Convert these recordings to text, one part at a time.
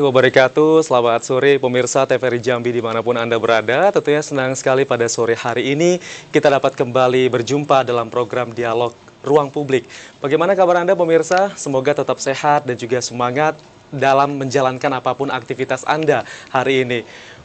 warahmatullahi wabarakatuh. Selamat sore pemirsa TVRI Jambi dimanapun Anda berada. Tentunya senang sekali pada sore hari ini kita dapat kembali berjumpa dalam program Dialog Ruang Publik. Bagaimana kabar Anda pemirsa? Semoga tetap sehat dan juga semangat dalam menjalankan apapun aktivitas Anda hari ini.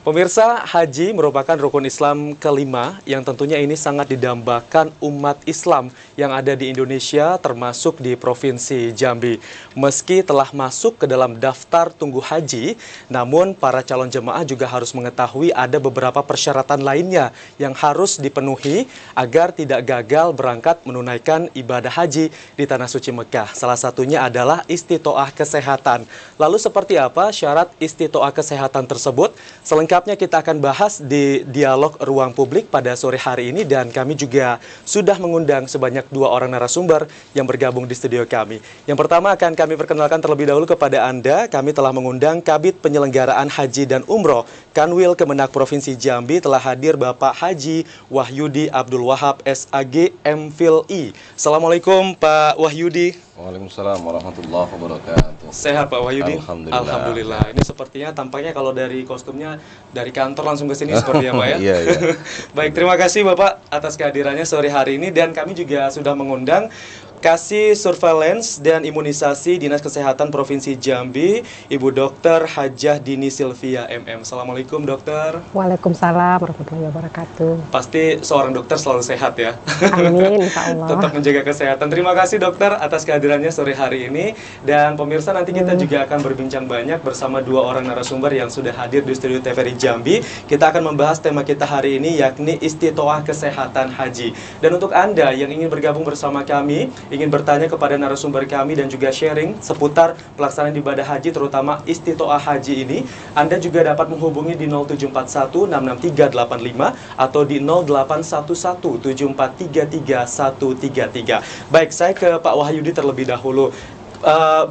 Pemirsa, haji merupakan rukun Islam kelima yang tentunya ini sangat didambakan umat Islam yang ada di Indonesia termasuk di Provinsi Jambi. Meski telah masuk ke dalam daftar tunggu haji, namun para calon jemaah juga harus mengetahui ada beberapa persyaratan lainnya yang harus dipenuhi agar tidak gagal berangkat menunaikan ibadah haji di Tanah Suci Mekah. Salah satunya adalah istitoah kesehatan. Lalu seperti apa syarat istitoah kesehatan tersebut? Selengkapnya kita akan bahas di Dialog Ruang Publik pada sore hari ini, dan kami juga sudah mengundang sebanyak 2 orang narasumber yang bergabung di studio kami. Yang pertama akan kami perkenalkan terlebih dahulu kepada Anda. Kami telah mengundang Kabid Penyelenggaraan Haji dan Umroh Kanwil Kemenak Provinsi Jambi. Telah hadir Bapak Haji Wahyudi Abdul Wahab SAG MPhil I. Assalamualaikum Pak Wahyudi. Waalaikumsalam warahmatullahi wabarakatuh. Sehat Pak Wahyudi? Alhamdulillah. Alhamdulillah. Ini sepertinya tampaknya kalau dari kostumnya dari kantor langsung ke sini sepertinya Pak ya. Iya, iya. Baik, terima kasih Bapak atas kehadirannya sore hari ini, dan kami juga sudah mengundang Kasih Surveillance dan Imunisasi Dinas Kesehatan Provinsi Jambi, Ibu Dr. Hajah Dini Sylvia MM. Assalamualaikum dokter. Waalaikumsalam warahmatullahi wabarakatuh. Pasti seorang dokter selalu sehat ya. Amin, insya Allah. Tetap menjaga kesehatan. Terima kasih dokter atas kehadirannya sore hari ini. Dan pemirsa, nanti kita juga akan berbincang banyak bersama 2 orang narasumber yang sudah hadir di studio TVRI Jambi. Kita akan membahas tema kita hari ini, yakni istitoah kesehatan haji. Dan untuk Anda yang ingin bergabung bersama kami, ingin bertanya kepada narasumber kami dan juga sharing seputar pelaksanaan ibadah haji, terutama istitoah haji ini, Anda juga dapat menghubungi di 0741 66385 atau di 0811 7433 133. Baik, saya ke Pak Wahyudi terlebih dahulu.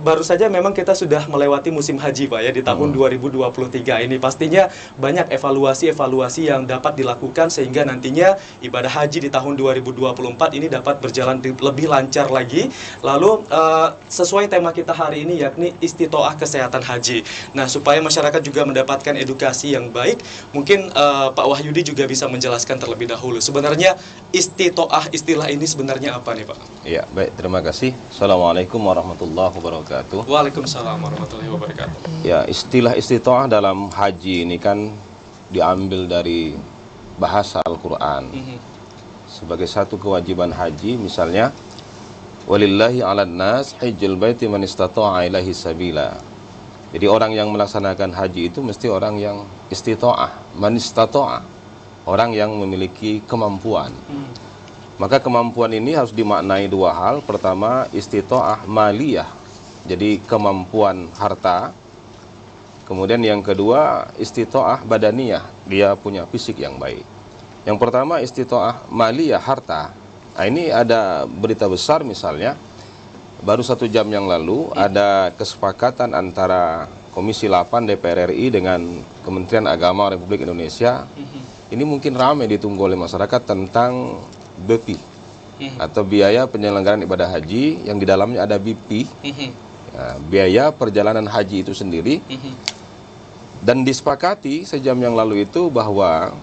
Baru saja memang kita sudah melewati musim haji Pak ya di tahun 2023 ini. Pastinya banyak evaluasi-evaluasi yang dapat dilakukan sehingga nantinya ibadah haji di tahun 2024 ini dapat berjalan lebih lancar lagi. Lalu sesuai tema kita hari ini, yakni istitoah kesehatan haji. Nah, supaya masyarakat juga mendapatkan edukasi yang baik, mungkin Pak Wahyudi juga bisa menjelaskan terlebih dahulu. Sebenarnya istitoah, istilah ini sebenarnya apa nih Pak? Iya, baik, terima kasih. Assalamualaikum warahmatullahi wabarakatuh. Waalaikumsalam warahmatullahi wabarakatuh. Ya, istilah istitoah dalam haji ini kan diambil dari bahasa Al-Quran. Sebagai satu kewajiban haji, misalnya walillahi 'alan nas hajjul baiti man istata'a ilaihi sabila. Jadi orang yang melaksanakan haji itu mesti orang yang istitoah, man istata'a, orang yang memiliki kemampuan. Maka kemampuan ini harus dimaknai 2 hal. Pertama, istitoah maliyah, jadi kemampuan harta. Kemudian yang kedua, istitoah badaniyah, dia punya fisik yang baik. Yang pertama, istitoah maliyah, harta. Nah, ini ada berita besar misalnya, baru 1 jam yang lalu ada kesepakatan antara Komisi 8 DPR RI dengan Kementerian Agama Republik Indonesia. Ini mungkin ramai ditunggu oleh masyarakat tentang BPI atau biaya penyelenggaraan ibadah haji, yang di dalamnya ada BP, ya, biaya perjalanan haji itu sendiri. Dan disepakati sejam yang lalu itu bahwa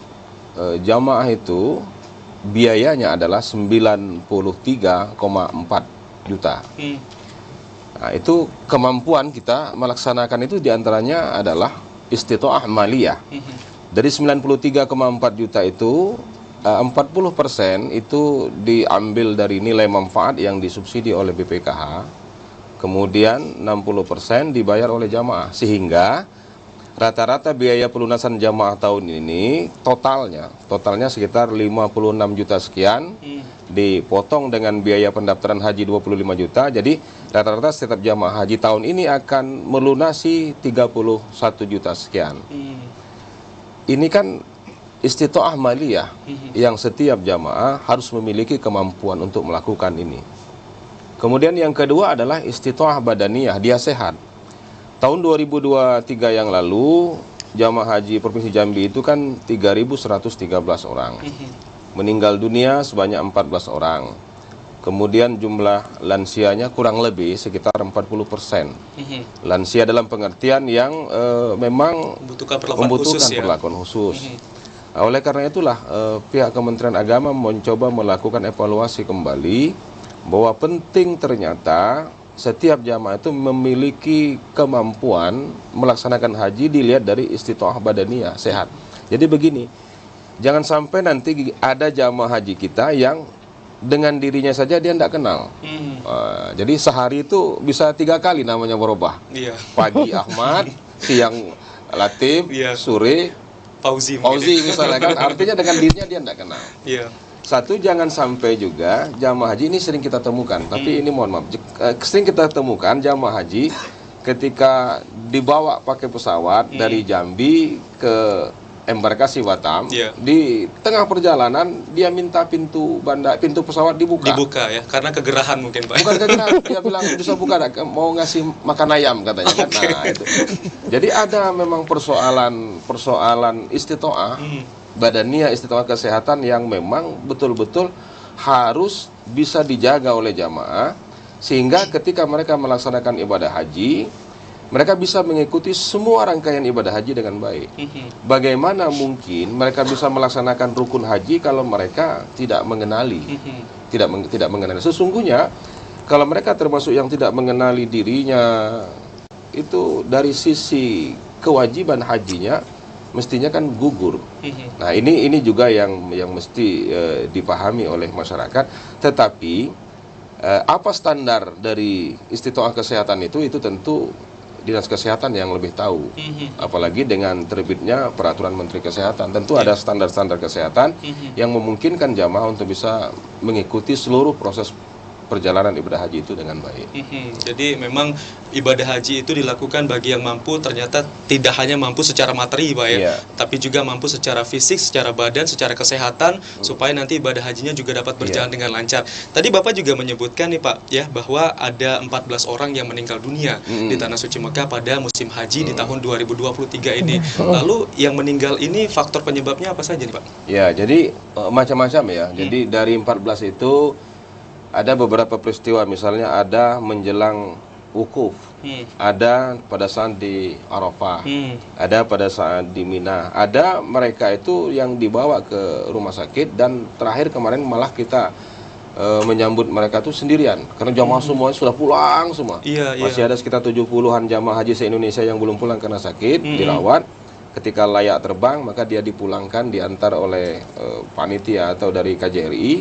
jamaah itu biayanya adalah 93,4 juta. Nah, itu kemampuan kita melaksanakan itu diantaranya adalah istitoah maliyah. Dari 93,4 juta itu 40% itu diambil dari nilai manfaat yang disubsidi oleh BPKH, kemudian 60% dibayar oleh jamaah, sehingga rata-rata biaya pelunasan jamaah tahun ini totalnya sekitar 56 juta sekian, dipotong dengan biaya pendaftaran haji 25 juta, jadi rata-rata setiap jamaah haji tahun ini akan melunasi 31 juta sekian. Ini kan istitoah maliyah yang setiap jamaah harus memiliki kemampuan untuk melakukan ini. Kemudian yang kedua adalah istitoah badaniyah, dia sehat. Tahun 2023 yang lalu jamaah haji Provinsi Jambi itu kan 3.113 orang. Meninggal dunia sebanyak 14 orang. Kemudian jumlah lansianya kurang lebih sekitar 40%. Lansia dalam pengertian yang memang membutuhkan perlakuan khusus. Nah, oleh karena itulah pihak Kementerian Agama mencoba melakukan evaluasi kembali bahwa penting ternyata setiap jamaah itu memiliki kemampuan melaksanakan haji dilihat dari istitoah badaniyah sehat. Jadi begini, jangan sampai nanti ada jamaah haji kita yang dengan dirinya saja dia tidak kenal. Jadi sehari itu bisa 3 kali namanya berubah. Pagi Ahmad, siang Latif, sore Fauzi misalnya kan. Artinya dengan dirinya dia tidak kenal. Satu, jangan sampai juga jamaah haji ini sering kita temukan, tapi ini mohon maaf, sering kita temukan jamaah haji ketika dibawa pakai pesawat dari Jambi ke embarkasi Batam, di tengah perjalanan dia minta pintu pesawat dibuka ya, karena kegerahan mungkin Pak. Bukan kegerahan, dia bilang bisa buka, mau ngasih makan ayam katanya kan. Nah itu. Jadi ada memang persoalan istitoah badaniyah, istitoah kesehatan yang memang betul-betul harus bisa dijaga oleh jamaah, sehingga ketika mereka melaksanakan ibadah haji, mereka bisa mengikuti semua rangkaian ibadah haji dengan baik. Bagaimana mungkin mereka bisa melaksanakan rukun haji kalau mereka tidak mengenali, tidak mengenali. Sesungguhnya kalau mereka termasuk yang tidak mengenali dirinya, itu dari sisi kewajiban hajinya mestinya kan gugur. Nah ini juga yang mesti dipahami oleh masyarakat. Tetapi apa standar dari istitoah kesehatan itu tentu Dinas Kesehatan yang lebih tahu. Apalagi dengan terbitnya peraturan Menteri Kesehatan, tentu ada standar-standar kesehatan yang memungkinkan jamaah untuk bisa mengikuti seluruh proses perjalanan ibadah haji itu dengan baik. Jadi memang ibadah haji itu dilakukan bagi yang mampu, ternyata tidak hanya mampu secara materi Pak ya, tapi juga mampu secara fisik, secara badan, secara kesehatan, supaya nanti ibadah hajinya juga dapat berjalan dengan lancar. Tadi Bapak juga menyebutkan nih Pak ya, bahwa ada 14 orang yang meninggal dunia di Tanah Suci Mekah pada musim haji di tahun 2023 ini. Lalu yang meninggal ini faktor penyebabnya apa saja nih Pak? Ya, jadi macam-macam ya. Jadi dari 14 itu ada beberapa peristiwa, misalnya ada menjelang wukuf, ada pada saat di Arafah, ada pada saat di Mina, ada mereka itu yang dibawa ke rumah sakit, dan terakhir kemarin malah kita menyambut mereka itu sendirian, karena jamaah semuanya sudah pulang semua. Masih ada sekitar 70-an jamaah haji se-Indonesia yang belum pulang karena sakit, dirawat. Ketika layak terbang, maka dia dipulangkan, diantar oleh panitia atau dari KJRI.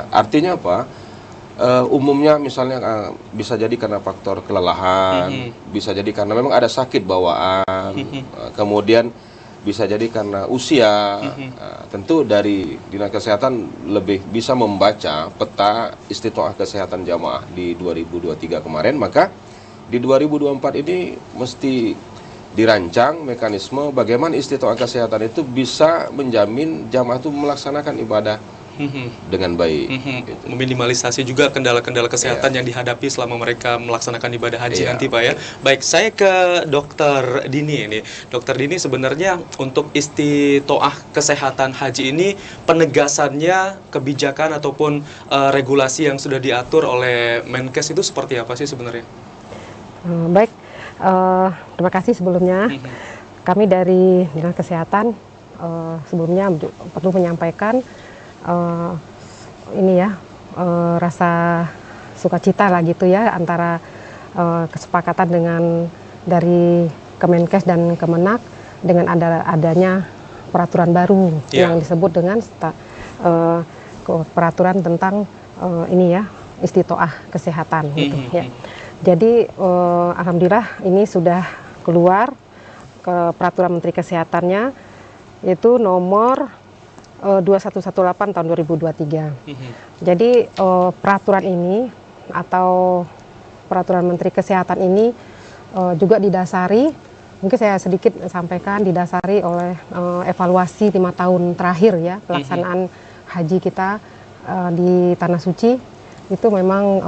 Artinya apa? Umumnya misalnya bisa jadi karena faktor kelelahan, bisa jadi karena memang ada sakit bawaan, kemudian bisa jadi karena usia. Tentu dari Dinas Kesehatan lebih bisa membaca peta istitoah kesehatan jamaah di 2023 kemarin, maka di 2024 ini mesti dirancang mekanisme bagaimana istitoah kesehatan itu bisa menjamin jamaah itu melaksanakan ibadah dengan baik. Meminimalisasi juga kendala-kendala kesehatan yang dihadapi selama mereka melaksanakan ibadah haji nanti Pak ya. Baik, saya ke Dokter Dini ini. Dokter Dini, sebenarnya untuk istitoah kesehatan haji ini penegasannya, kebijakan ataupun regulasi yang sudah diatur oleh Menkes itu seperti apa sih sebenarnya? Baik, terima kasih sebelumnya. Kami dari Dinas Kesehatan sebelumnya perlu menyampaikan ini ya, rasa sukacita lah gitu ya, antara kesepakatan dengan dari Kemenkes dan Kemenak dengan adanya peraturan baru yang disebut dengan peraturan tentang ini ya, istitoah kesehatan gitu ya. Jadi alhamdulillah ini sudah keluar ke peraturan Menteri Kesehatannya, itu nomor 2118 tahun 2023. Jadi peraturan ini atau peraturan Menteri Kesehatan ini juga didasari, mungkin saya sedikit sampaikan, didasari oleh evaluasi 5 tahun terakhir ya pelaksanaan haji kita di Tanah Suci. Itu memang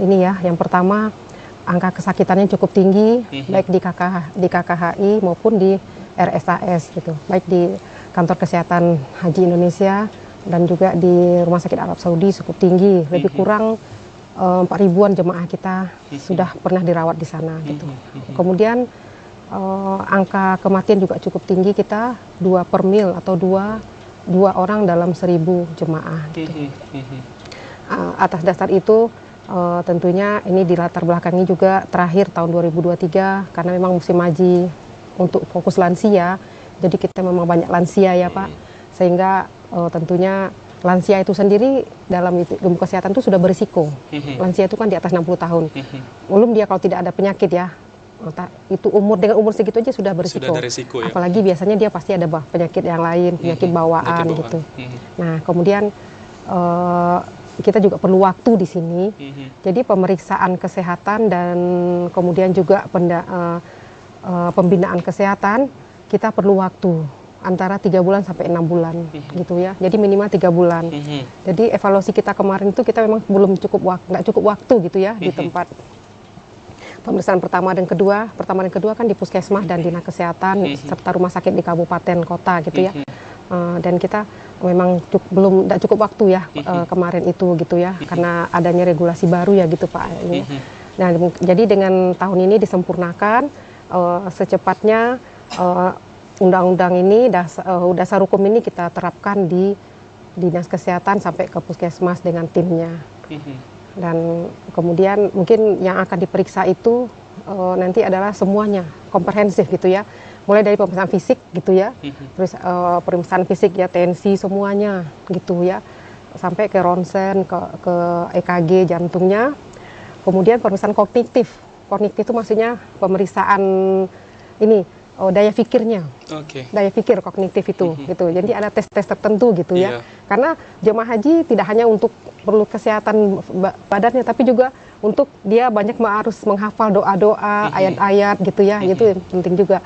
ini ya, yang pertama angka kesakitannya cukup tinggi, baik di KKHI maupun di RSAS gitu, baik di Kantor Kesehatan Haji Indonesia dan juga di Rumah Sakit Arab Saudi cukup tinggi, lebih kurang 4 ribuan jemaah kita sudah pernah dirawat di sana gitu. Kemudian angka kematian juga cukup tinggi kita, 2 per mil atau dua orang dalam 1.000 jemaah gitu. Atas dasar itu tentunya ini dilatar belakangi juga terakhir tahun 2023 karena memang musim haji untuk fokus lansia, jadi kita memang banyak lansia ya Pak, sehingga tentunya lansia itu sendiri dalam ilmu kesehatan itu sudah berisiko. Lansia itu kan di atas 60 tahun. Belum dia kalau tidak ada penyakit ya, itu dengan umur segitu aja sudah berisiko. Sudah ada risiko, ya? Apalagi biasanya dia pasti ada penyakit yang lain, penyakit bawaan gitu. Nah kemudian kita juga perlu waktu di sini. Jadi pemeriksaan kesehatan dan kemudian juga pembinaan kesehatan kita perlu waktu antara 3 bulan sampai 6 bulan gitu ya. Jadi minimal 3 bulan. Jadi evaluasi kita kemarin itu kita memang belum nggak cukup waktu gitu ya di tempat pemeriksaan pertama dan kedua kan di puskesmas dan dinas kesehatan serta rumah sakit di kabupaten kota gitu ya. Dan kita memang nggak cukup waktu ya kemarin itu gitu ya, karena adanya regulasi baru ya gitu Pak. Nah jadi dengan tahun ini disempurnakan secepatnya undang-undang ini, dasar hukum ini kita terapkan di dinas kesehatan sampai ke puskesmas dengan timnya. Dan kemudian mungkin yang akan diperiksa itu nanti adalah semuanya komprehensif gitu ya, mulai dari pemeriksaan fisik gitu ya, terus pemeriksaan fisik ya, tensi semuanya gitu ya, sampai ke ronsen, ke EKG jantungnya, kemudian pemeriksaan kognitif itu maksudnya pemeriksaan ini daya pikirnya, daya pikir kognitif itu, gitu. Jadi ada tes-tes tertentu gitu ya. Karena jemaah haji tidak hanya untuk perlu kesehatan badannya, tapi juga untuk dia banyak harus menghafal doa-doa, ayat-ayat gitu ya. Itu penting juga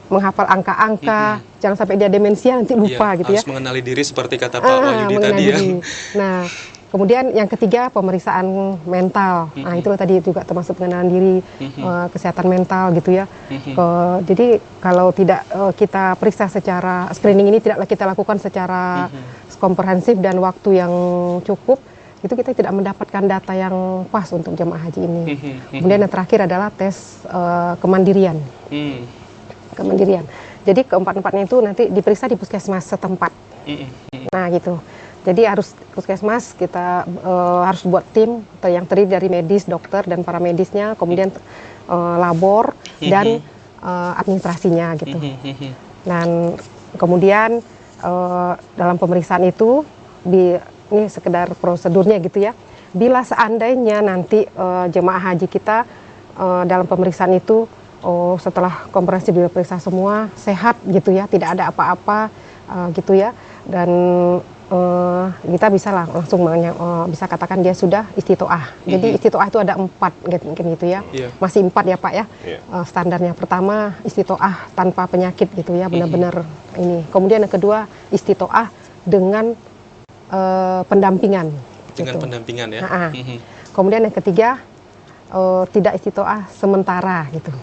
menghafal angka-angka, jangan sampai dia demensia nanti lupa gitu ya. Harus mengenali diri seperti kata Pak Wahyudi tadi ya. Nah, kemudian yang ketiga pemeriksaan mental. Nah itu tadi juga termasuk pengenalan diri, kesehatan mental gitu ya. Jadi kalau tidak kita periksa secara screening ini tidaklah kita lakukan secara komprehensif dan waktu yang cukup, itu kita tidak mendapatkan data yang pas untuk jemaah haji ini. Kemudian yang terakhir adalah tes kemandirian. Kemandirian. Jadi keempat-empatnya itu nanti diperiksa di puskesmas setempat. Nah gitu. Jadi harus puskesmas kita harus buat tim yang terdiri dari medis, dokter dan para medisnya, kemudian labor dan administrasinya gitu. Dan kemudian dalam pemeriksaan itu ini sekedar prosedurnya gitu ya. Bila seandainya nanti jemaah haji kita dalam pemeriksaan itu setelah komprehensif diperiksa semua sehat gitu ya, tidak ada apa-apa gitu ya, dan kita bisa langsung bisa katakan dia sudah istitoah. Jadi istitoah itu ada 4 gitu ya, masih 4 ya Pak ya. Standarnya pertama istitoah tanpa penyakit gitu ya, benar-benar ini. Kemudian yang kedua istitoah dengan pendampingan. Dengan gitu. pendampingan ya. Kemudian yang ketiga tidak istitoah sementara gitu.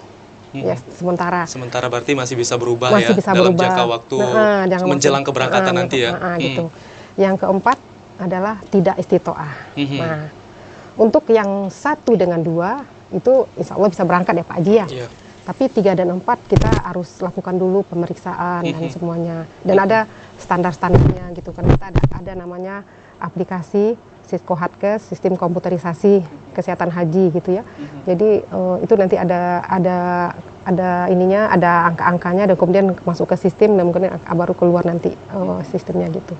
Ya, sementara. Sementara berarti masih bisa berubah masih ya bisa dalam berubah. jangka waktu menjelang keberangkatan nanti ya. Gitu. Yang keempat adalah tidak istitoah. Nah, untuk yang 1 dengan 2 itu insya Allah bisa berangkat ya Pak Haji ya. Tapi 3 dan 4 kita harus lakukan dulu pemeriksaan dan semuanya. Dan ada standar-standarnya gitu kan. Kita ada namanya aplikasi Siskohatkes, sistem komputerisasi kesehatan haji gitu ya. Jadi itu nanti ada ininya, ada angka-angkanya dan kemudian masuk ke sistem dan kemudian baru keluar nanti sistemnya gitu.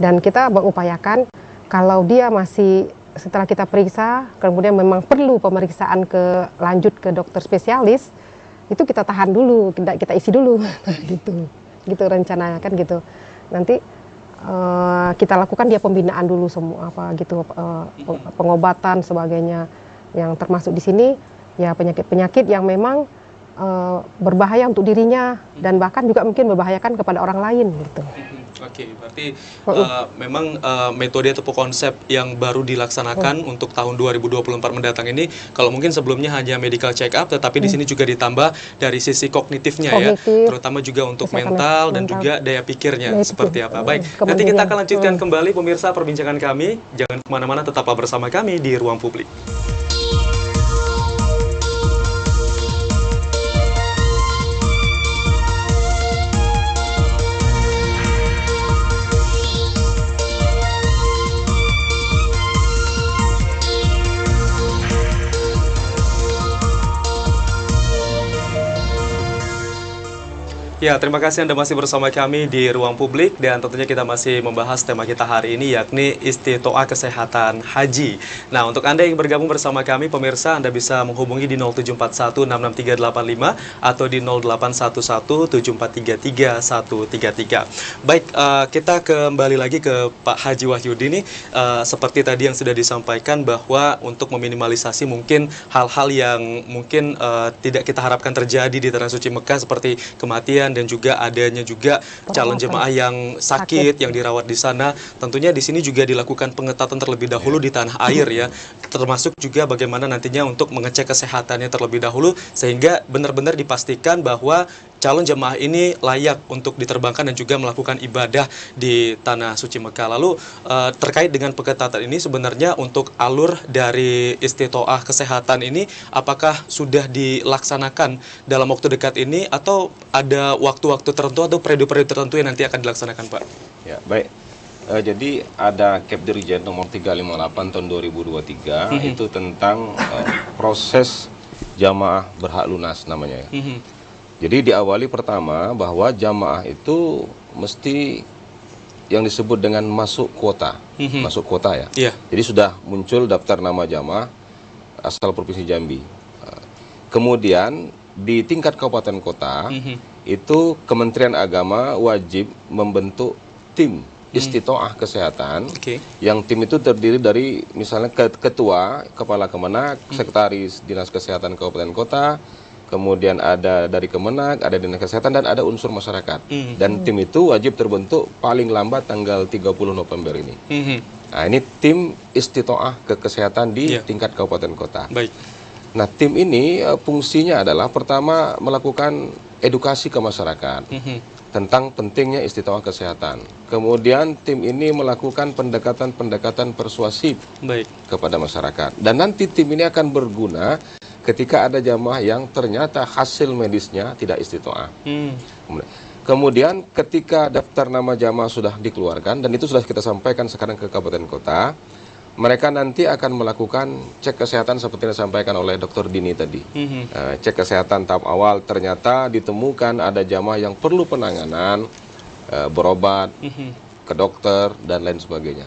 Dan kita mengupayakan kalau dia masih setelah kita periksa kemudian memang perlu pemeriksaan lanjut ke dokter spesialis, itu kita tahan dulu, kita isi dulu gitu rencananya kan gitu. Nanti kita lakukan dia pembinaan dulu semua pengobatan sebagainya, yang termasuk di sini ya penyakit-penyakit yang memang berbahaya untuk dirinya dan bahkan juga mungkin membahayakan kepada orang lain gitu. Oke, berarti memang metode ataupun konsep yang baru dilaksanakan untuk tahun 2024 mendatang ini, kalau mungkin sebelumnya hanya medical check up, tetapi di sini juga ditambah dari sisi kognitifnya ya, terutama juga untuk mental dan juga daya pikirnya seperti apa. Baik, nanti kita akan lanjutkan kembali pemirsa perbincangan kami. Jangan kemana-mana, tetaplah bersama kami di Ruang Publik. Ya, terima kasih Anda masih bersama kami di Ruang Publik dan tentunya kita masih membahas tema kita hari ini yakni Istitoah Kesehatan Haji. Nah, untuk Anda yang bergabung bersama kami pemirsa, Anda bisa menghubungi di 0741 66385 atau di 0811 7433 133. Baik, kita kembali lagi ke Pak Haji Wahyudi nih. Seperti tadi yang sudah disampaikan bahwa untuk meminimalisasi mungkin hal-hal yang mungkin tidak kita harapkan terjadi di Tanah Suci Mekah seperti kematian dan juga adanya juga calon jemaah yang sakit yang dirawat di sana. Tentunya di sini juga dilakukan pengetatan terlebih dahulu di tanah air ya, termasuk juga bagaimana nantinya untuk mengecek kesehatannya terlebih dahulu sehingga benar-benar dipastikan bahwa calon jemaah ini layak untuk diterbangkan dan juga melakukan ibadah di Tanah Suci Mekah. Lalu terkait dengan pengetatan ini sebenarnya untuk alur dari istitoah kesehatan ini apakah sudah dilaksanakan dalam waktu dekat ini atau ada waktu-waktu tertentu atau periode-periode tertentu yang nanti akan dilaksanakan, Pak? Ya, baik. Jadi ada Kepdirjen nomor 358 tahun 2023 itu tentang proses jamaah berhak lunas namanya ya. Jadi diawali pertama bahwa jamaah itu mesti yang disebut dengan masuk kuota, masuk kuota ya. Jadi sudah muncul daftar nama jamaah asal Provinsi Jambi. Kemudian di tingkat kabupaten kota itu Kementerian Agama wajib membentuk tim istitoah kesehatan, yang tim itu terdiri dari misalnya ketua, kepala Kemenak, sekretaris dinas kesehatan kabupaten kota, kemudian ada dari Kemenak, ada dinas kesehatan dan ada unsur masyarakat. Dan tim itu wajib terbentuk paling lambat tanggal 30 November ini. Nah, ini tim istitoah kesehatan di tingkat kabupaten kota. Baik. Nah, tim ini fungsinya adalah pertama melakukan edukasi ke masyarakat tentang pentingnya istitoah kesehatan. Kemudian tim ini melakukan pendekatan-pendekatan persuasif kepada masyarakat. Dan nanti tim ini akan berguna ketika ada jamaah yang ternyata hasil medisnya tidak istitoah. Kemudian ketika daftar nama jamaah sudah dikeluarkan, dan itu sudah kita sampaikan sekarang ke kabupaten kota, mereka nanti akan melakukan cek kesehatan seperti yang disampaikan oleh Dr. Dini tadi. Cek kesehatan tahap awal, ternyata ditemukan ada jamaah yang perlu penanganan, berobat, ke dokter, dan lain sebagainya.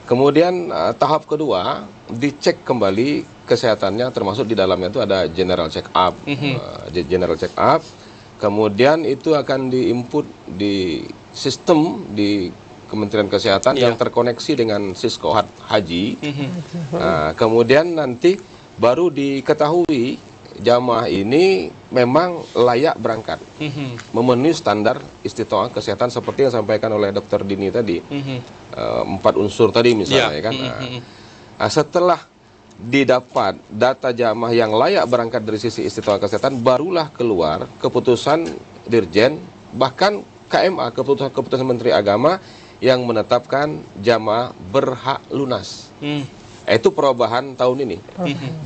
Kemudian tahap kedua, dicek kembali kesehatannya, termasuk di dalamnya itu ada general check up. General check up, kemudian itu akan diinput di sistem di Kementerian Kesehatan yang terkoneksi dengan Sisko Haji. Nah, kemudian nanti baru diketahui jamaah ini memang layak berangkat, memenuhi standar istitoah kesehatan seperti yang disampaikan oleh Dr. Dini tadi, 4 unsur tadi misalnya kan. Nah, setelah didapat data jamaah yang layak berangkat dari sisi istitoah kesehatan, barulah keluar keputusan Dirjen, bahkan KMA, keputusan Menteri Agama yang menetapkan jamaah berhak lunas. Itu perubahan tahun ini.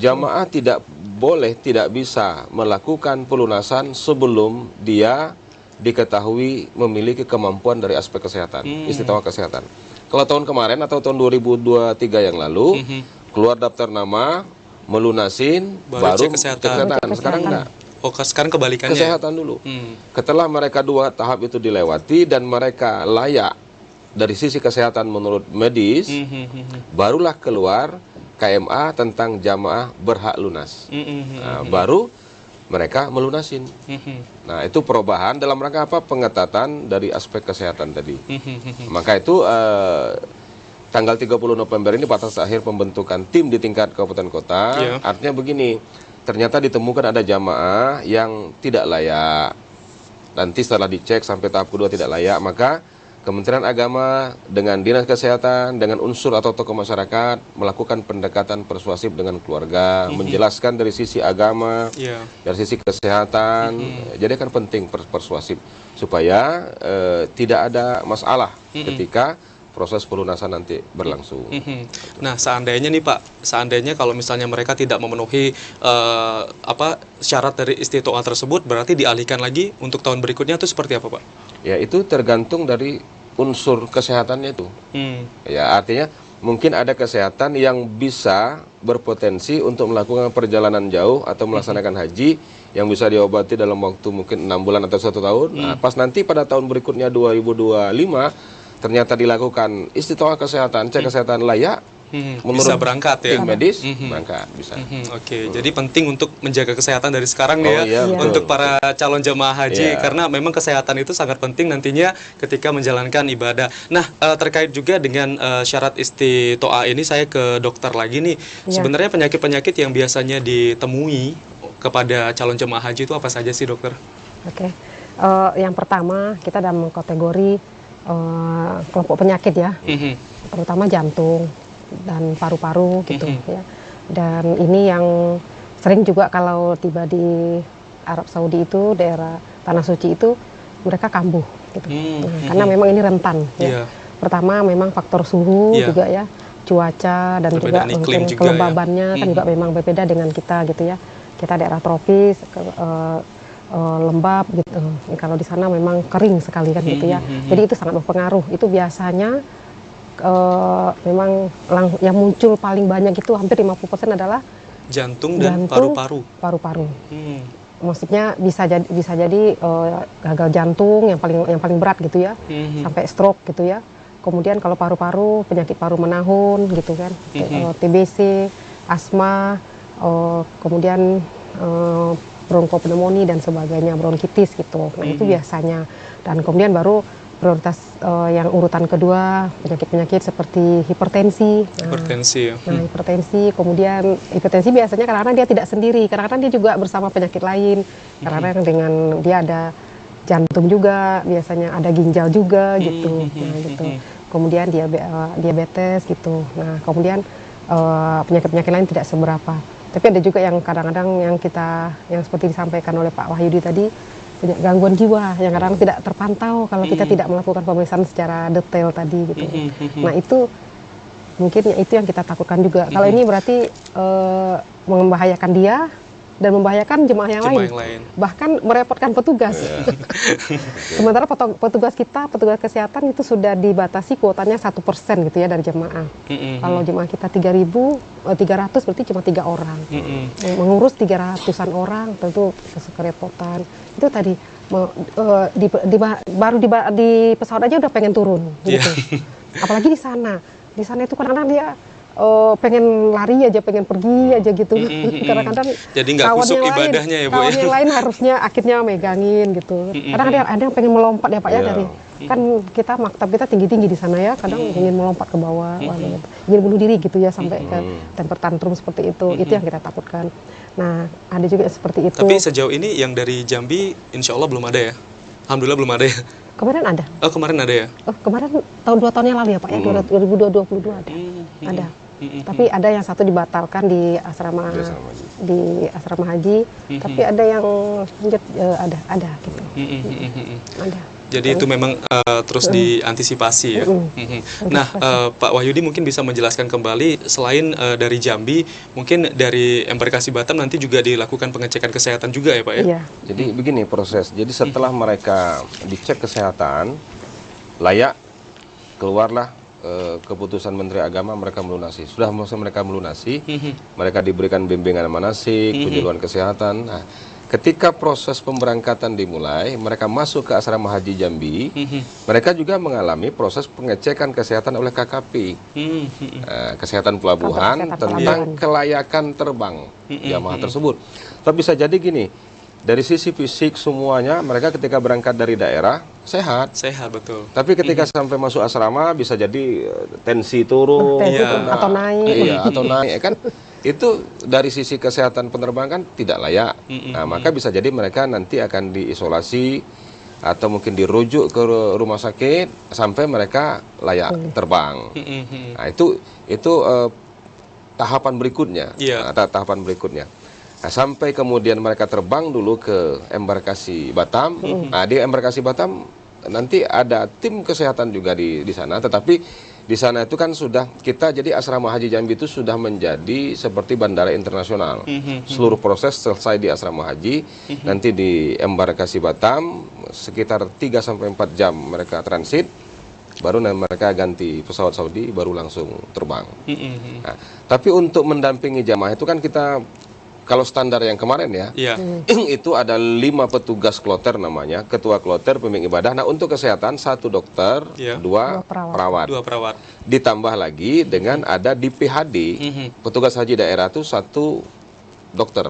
Jamaah tidak bisa melakukan pelunasan sebelum dia diketahui memiliki kemampuan dari aspek kesehatan, istitoah kesehatan. Kalau tahun kemarin atau tahun 2023 yang lalu, keluar daftar nama, melunasin, baru kesehatan. Sekarang enggak. Sekarang kebalikannya. Kesehatan dulu. Setelah mereka 2 tahap itu dilewati dan mereka layak dari sisi kesehatan menurut medis, barulah keluar KMA tentang jamaah berhak lunas. Baru mereka melunasin. Nah, itu perubahan dalam rangka apa? Pengetatan dari aspek kesehatan tadi. Maka itu tanggal 30 November ini batas akhir pembentukan tim di tingkat kabupaten kota. Artinya begini, ternyata ditemukan ada jamaah yang tidak layak. nanti setelah dicek sampai tahap kedua tidak layak, maka Kementerian Agama dengan Dinas Kesehatan, dengan unsur atau tokoh masyarakat melakukan pendekatan persuasif dengan keluarga, menjelaskan dari sisi agama, dari sisi kesehatan. Jadi kan penting persuasif supaya tidak ada masalah ketika proses pelunasan nanti berlangsung. Nah, seandainya nih Pak, seandainya kalau misalnya mereka tidak memenuhi syarat dari istitoah tersebut, berarti dialihkan lagi untuk tahun berikutnya itu seperti apa Pak? Ya, itu tergantung dari unsur kesehatannya itu. Ya, artinya mungkin ada kesehatan yang bisa berpotensi untuk melakukan perjalanan jauh atau melaksanakan haji yang bisa diobati dalam waktu mungkin 6 bulan atau 1 tahun. Nah, pas nanti pada tahun berikutnya 2025 ternyata dilakukan istitoah kesehatan, cek kesehatan layak, menurut bisa berangkat ya, tim medis, berangkat bisa. Oke, jadi penting untuk menjaga kesehatan dari sekarang nih ya, iya, untuk para calon jemaah haji, Iya. karena memang kesehatan itu sangat penting nantinya ketika menjalankan ibadah. Nah, terkait juga dengan syarat istitoah ini, saya ke dokter lagi nih. Iya. Sebenarnya penyakit-penyakit yang biasanya ditemui kepada calon jemaah haji itu apa saja sih dokter? Oke. Yang pertama kita dalam kategori kelompok penyakit ya, terutama jantung dan paru-paru gitu ya. Dan ini yang sering juga kalau tiba di Arab Saudi itu, daerah Tanah Suci itu, mereka kambuh gitu. Karena memang ini rentan ya. Pertama memang faktor suhu juga ya, cuaca dan juga Perbedaan iklim mungkin juga kelembabannya kan juga memang berbeda dengan kita gitu ya. Kita daerah tropis, lembab gitu. Kalau di sana memang kering sekali kan gitu ya. Jadi itu sangat berpengaruh. Itu biasanya memang yang muncul paling banyak itu hampir 50% adalah jantung dan paru-paru. Paru-paru. Maksudnya bisa jadi gagal jantung yang paling berat gitu ya, sampai stroke gitu ya. Kemudian kalau paru-paru, penyakit paru menahun gitu kan, TBC, asma, kemudian bronkopneumonia dan sebagainya, bronkitis gitu. Nah, itu biasanya. Dan kemudian baru prioritas yang urutan kedua, penyakit-penyakit seperti hipertensi. Hipertensi ya. Nah, hipertensi, kemudian hipertensi biasanya kadang-kadang dia tidak sendiri, kadang-kadang dia juga bersama penyakit lain. Kadang-kadang dengan dia ada jantung juga, biasanya ada ginjal juga gitu. Nah, gitu. Kemudian diabetes gitu. Nah, kemudian penyakit-penyakit lain tidak seberapa. Tapi ada juga yang kadang-kadang yang seperti disampaikan oleh Pak Wahyudi tadi, gangguan jiwa yang kadang tidak terpantau kalau kita tidak melakukan pemeriksaan secara detail tadi gitu. Nah, itu mungkin itu yang kita takutkan juga. Kalau ini berarti membahayakan dia dan membahayakan jemaah yang lain. Bahkan merepotkan petugas. Sementara petugas kesehatan itu sudah dibatasi kuotanya 1% gitu ya dari jemaah. Kalau jemaah kita 3.300 berarti cuma 3 orang. Mengurus 300-an orang tentu kerepotan. Itu tadi baru di pesawat aja udah pengen turun gitu. Apalagi di sana. Di sana itu kadang-kadang dia pengen lari aja, pengen pergi aja gitu. Kadang-kadang jadi nggak kusuk ibadahnya ya Bu. Kawan yang lain harusnya akhirnya megangin gitu. Kadang ada yang pengen melompat ya Pak ya dari kan kita maktab kita tinggi-tinggi di sana ya. Kadang ingin melompat ke bawah, ingin bunuh diri gitu ya sampai ke temper tantrum seperti itu. Itu yang kita takutkan. Nah, ada juga seperti itu. Tapi sejauh ini yang dari Jambi insya Allah belum ada ya? Alhamdulillah belum ada ya? Kemarin ada. Oh, kemarin ada ya? Oh, kemarin tahun 2 tahun yang lalu ya Pak ya, 2022 ada. Ada. Tapi ada yang satu dibatalkan di asrama haji, tapi ada yang lanjut ada gitu. Ada. Jadi itu memang terus diantisipasi ya. Nah, Pak Wahyudi mungkin bisa menjelaskan kembali selain dari Jambi, mungkin dari Embarkasi Batam nanti juga dilakukan pengecekan kesehatan juga ya Pak ya? Iya. Jadi begini proses. Jadi setelah mereka dicek kesehatan layak, keluarlah keputusan Menteri Agama, mereka melunasi. Sudah mereka melunasi, mereka diberikan bimbingan manasik, penyuluhan kesehatan. Nah, ketika proses pemberangkatan dimulai, mereka masuk ke asrama haji Jambi, mereka juga mengalami proses pengecekan kesehatan oleh KKP, kesehatan pelabuhan tentang kelayakan terbang jamaah tersebut. Tapi bisa jadi gini, dari sisi fisik semuanya mereka ketika berangkat dari daerah sehat, betul. tapi ketika sampai masuk asrama bisa jadi tensi turun, atau naik, atau naik kan. Itu dari sisi kesehatan penerbangan tidak layak. Nah, maka bisa jadi mereka nanti akan diisolasi atau mungkin dirujuk ke rumah sakit sampai mereka layak terbang. Nah, itu tahapan berikutnya. Tahapan berikutnya. Nah, sampai kemudian mereka terbang dulu ke embarkasi Batam. Nah, di embarkasi Batam nanti ada tim kesehatan juga di sana, tetapi di sana itu kan sudah kita, jadi asrama haji Jambi itu sudah menjadi seperti bandara internasional. Seluruh proses selesai di asrama haji, nanti di embarkasi Batam sekitar 3-4 jam mereka transit, baru mereka ganti pesawat Saudi, baru langsung terbang. Nah, tapi untuk mendampingi jamaah itu kan kita, kalau standar yang kemarin ya, itu ada 5 petugas kloter namanya, ketua kloter, pembimbing ibadah. Nah, untuk kesehatan 1 dokter, 2 perawat. Ditambah lagi dengan ada di PHD, petugas haji daerah itu 1 dokter.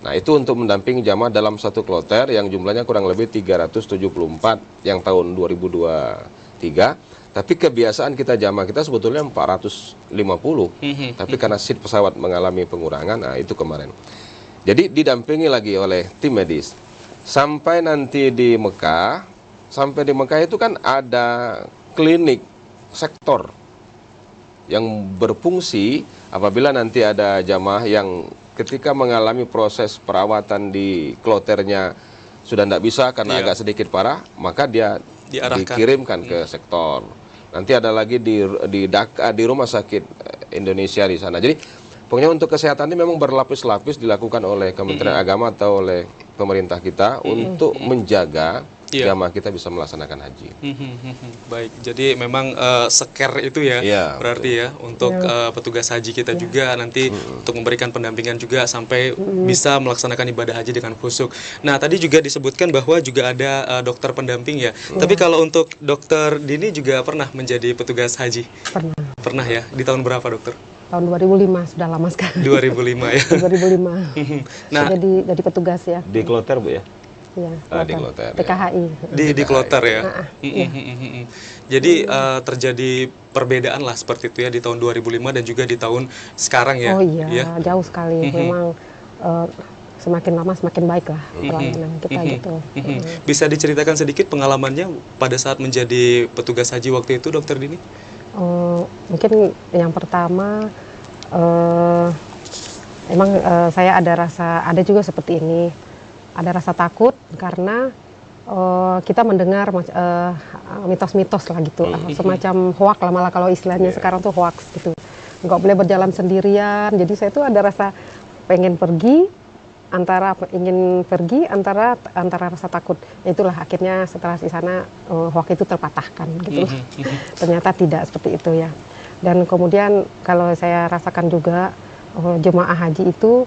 Nah, itu untuk mendampingi jamaah dalam 1 kloter yang jumlahnya kurang lebih 374 yang tahun 2023. Tapi kebiasaan kita jamaah kita sebetulnya 450, tapi karena seat pesawat mengalami pengurangan, nah itu kemarin. Jadi didampingi lagi oleh tim medis. Sampai nanti di Mekah, itu kan ada klinik sektor yang berfungsi apabila nanti ada jamaah yang ketika mengalami proses perawatan di kloternya sudah tidak bisa karena agak sedikit parah, maka dia dikirimkan ke sektor. Nanti ada lagi di rumah sakit Indonesia di sana. Jadi pokoknya untuk kesehatan ini memang berlapis-lapis dilakukan oleh Kementerian Agama atau oleh pemerintah kita untuk menjaga jamaah kita bisa melaksanakan haji. Baik, jadi memang scare itu ya, berarti ya untuk petugas haji kita juga nanti untuk memberikan pendampingan juga sampai bisa melaksanakan ibadah haji dengan khusyuk. Nah, tadi juga disebutkan bahwa juga ada dokter pendamping ya. Tapi kalau untuk dokter Dini juga pernah menjadi petugas haji? Pernah ya. Di tahun berapa, dokter? Tahun 2005, sudah lama sekali. 2005 ya. 2005. Nah, jadi petugas ya. Di kloter, Bu ya? Iya, di kloter. PKHI. Di kloter ya. Jadi terjadi perbedaan lah seperti itu ya di tahun 2005 dan juga di tahun sekarang ya. Oh iya, jauh sekali. Memang semakin lama semakin baik lah pelayanan kita gitu. Bisa diceritakan sedikit pengalamannya pada saat menjadi petugas haji waktu itu, Dokter Dini? Mungkin yang pertama emang saya ada juga seperti ini. Ada rasa takut karena kita mendengar mitos-mitos lah gitu, semacam hoax lah, malah kalau istilahnya sekarang tuh hoax gitu, nggak boleh berjalan sendirian. Jadi saya tuh ada rasa pengen pergi, antara rasa takut. Itulah akhirnya setelah di sana hoax itu terpatahkan gitu. Ternyata tidak seperti itu ya. Dan kemudian kalau saya rasakan juga jemaah haji itu,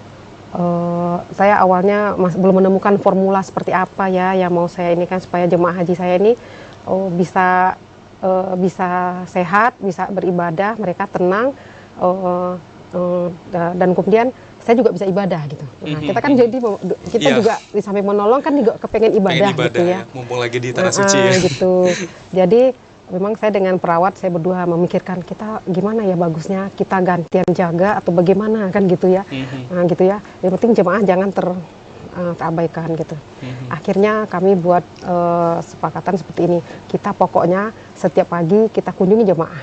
saya awalnya belum menemukan formula seperti apa ya yang mau saya ini kan supaya jemaah haji saya ini bisa sehat, bisa beribadah, mereka tenang, dan kemudian saya juga bisa ibadah gitu. Nah, kita kan jadi kita juga di samping menolong kan juga kepengen ibadah gitu ya. Mumpung lagi di tanah suci ya. Gitu. Jadi memang saya dengan perawat saya berdua memikirkan kita gimana ya bagusnya kita gantian jaga atau bagaimana kan gitu ya. Nah, gitu ya. Yang penting jemaah jangan terabaikan gitu. Akhirnya kami buat sepakatan seperti ini. Kita pokoknya setiap pagi kita kunjungi jemaah.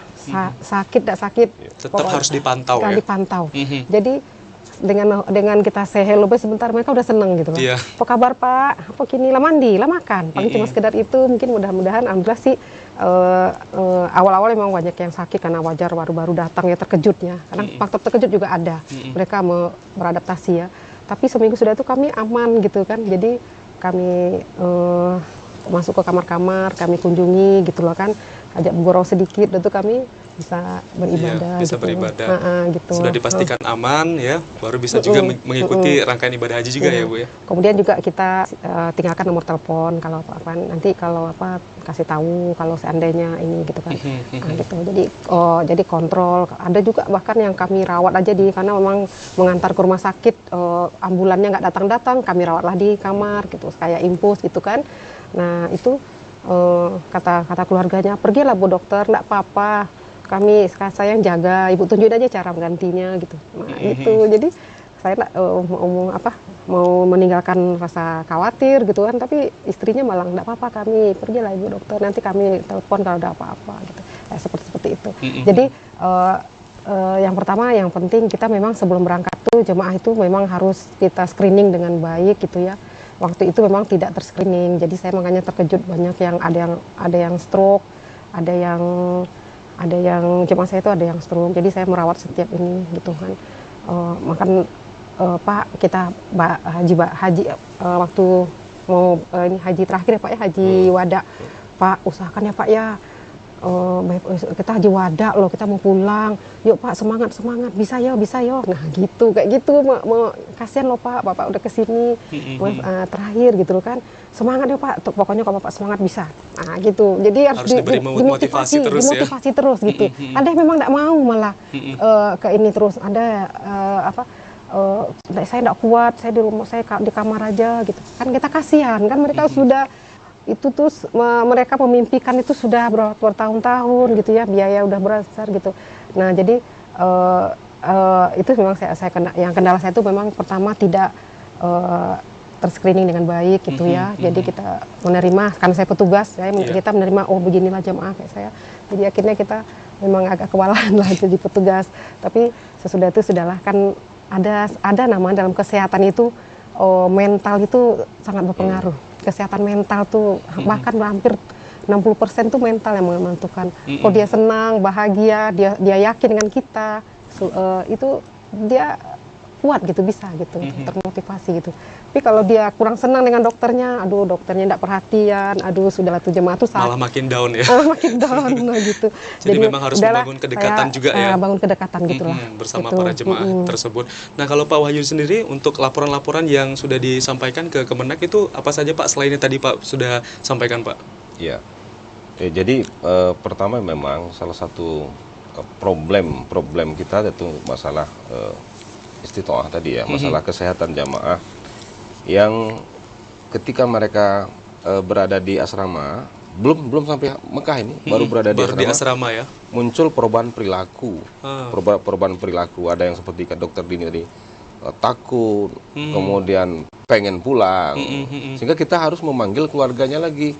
Sakit tidak sakit tetap harus dipantau ya. Dipantau. Jadi dengan kita say hello sebentar mereka udah seneng gitu kan. Apa kabar Pak? Apa gini lah mandi, lah makan. Paling cuma sekedar itu, mungkin mudah-mudahan alhamdulillah sih awal-awal memang banyak yang sakit karena wajar baru-baru datang ya terkejutnya. Karena faktor terkejut juga ada. Mereka beradaptasi ya. Tapi seminggu sudah itu kami aman gitu kan. Jadi kami masuk ke kamar-kamar, kami kunjungi gitu loh kan. Ajak bergurau sedikit, itu kami bisa beribadah. Bisa gitu. beribadah. Gitu. Sudah dipastikan aman ya, baru bisa juga mengikuti rangkaian ibadah haji juga ya Bu ya. Kemudian juga kita tinggalkan nomor telepon kalau apa nanti kalau apa kasih tahu kalau seandainya ini gitu kan. Gitu. Jadi kontrol. Ada juga bahkan yang kami rawat aja karena memang mengantar ke rumah sakit ambulannya nggak datang-datang, kami rawatlah di kamar gitu kayak infus gitu kan. Nah, itu kata keluarganya, pergilah Bu Dokter, enggak apa-apa. Saya yang jaga, Ibu tunjukin aja cara menggantinya gitu. Nah, itu. Jadi saya mau meninggalkan rasa khawatir gitu kan, tapi istrinya malah nggak apa-apa, kami pergilah ibu dokter, nanti kami telepon kalau ada apa-apa gitu. Seperti itu. Jadi yang pertama yang penting kita memang sebelum berangkat tuh jemaah itu memang harus kita screening dengan baik gitu ya. Waktu itu memang tidak terscreening, jadi saya makanya terkejut, banyak yang ada yang stroke, ada yang jemaah saya itu ada yang stroke, jadi saya merawat setiap ini gitu kan. Pak, kita haji waktu mau ini haji terakhir ya Pak ya, haji wada, Pak usahakan ya Pak ya, kita haji wada loh, kita mau pulang, yuk Pak semangat, bisa yo, nah gitu, kayak gitu, mau kasihan loh Pak, Bapak udah kesini terakhir gitu loh kan, semangat ya Pak, pokoknya kalau Bapak semangat bisa, nah gitu, jadi harus dimotivasi terus gitu. Ada yang memang nggak mau malah ke ini terus, ada saya nggak kuat, saya di rumah, saya di kamar aja gitu kan, kita kasihan kan, mereka sudah itu terus mereka memimpikan itu sudah bertahun-tahun gitu ya, biaya udah besar gitu. Nah jadi itu memang yang kendala saya itu memang pertama tidak terscreening dengan baik gitu ya. Jadi kita menerima, karena saya petugas, kita menerima, oh beginilah jemaah kayak saya. Jadi akhirnya kita memang agak kewalahan lah jadi petugas. Tapi sesudah itu sudahlah, kan ada nama dalam kesehatan itu, mental itu sangat berpengaruh. Kesehatan mental tuh bahkan hampir 60% tuh mental yang menentukan. Kalau dia senang, bahagia, dia yakin dengan kita, itu dia kuat gitu, bisa gitu, termotivasi gitu. Tapi kalau dia kurang senang dengan dokternya, aduh dokternya tidak perhatian, aduh sudahlah tuh jemaah tuh malah makin down ya. Makin down gitu. Jadi memang harus membangun kedekatan juga ya. Bangun kedekatan gitulah. Bersama para jemaah tersebut. Nah kalau Pak Wahyu sendiri, untuk laporan-laporan yang sudah disampaikan ke Kemenak itu apa saja Pak, selainnya tadi Pak sudah sampaikan Pak? Ya, jadi pertama memang salah satu problem kita itu masalah istitoah tadi ya, masalah kesehatan jamaah yang ketika mereka berada di asrama, belum sampai Mekah ini, baru berada di asrama ya, muncul perubahan perilaku. Perubahan perilaku, ada yang seperti dokter Dini tadi, takut, kemudian pengen pulang, sehingga kita harus memanggil keluarganya lagi.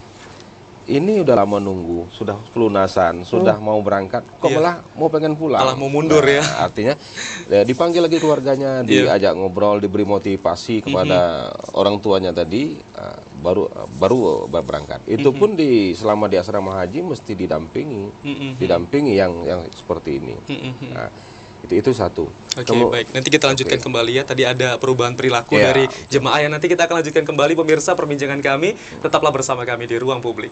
Ini udah lama nunggu, sudah pelunasan, sudah mau berangkat, kok malah mau pengen pulang, malah mau mundur ya. Artinya dipanggil lagi keluarganya, diajak ngobrol, diberi motivasi kepada orang tuanya tadi, baru berangkat. Itu pun selama di asrama haji mesti didampingi yang seperti ini. Nah, itu satu. Oke, baik. Nanti kita lanjutkan kembali ya. Tadi ada perubahan perilaku dari jemaah yang nanti kita akan lanjutkan kembali, pemirsa, perbincangan kami. Tetaplah bersama kami di Ruang Publik.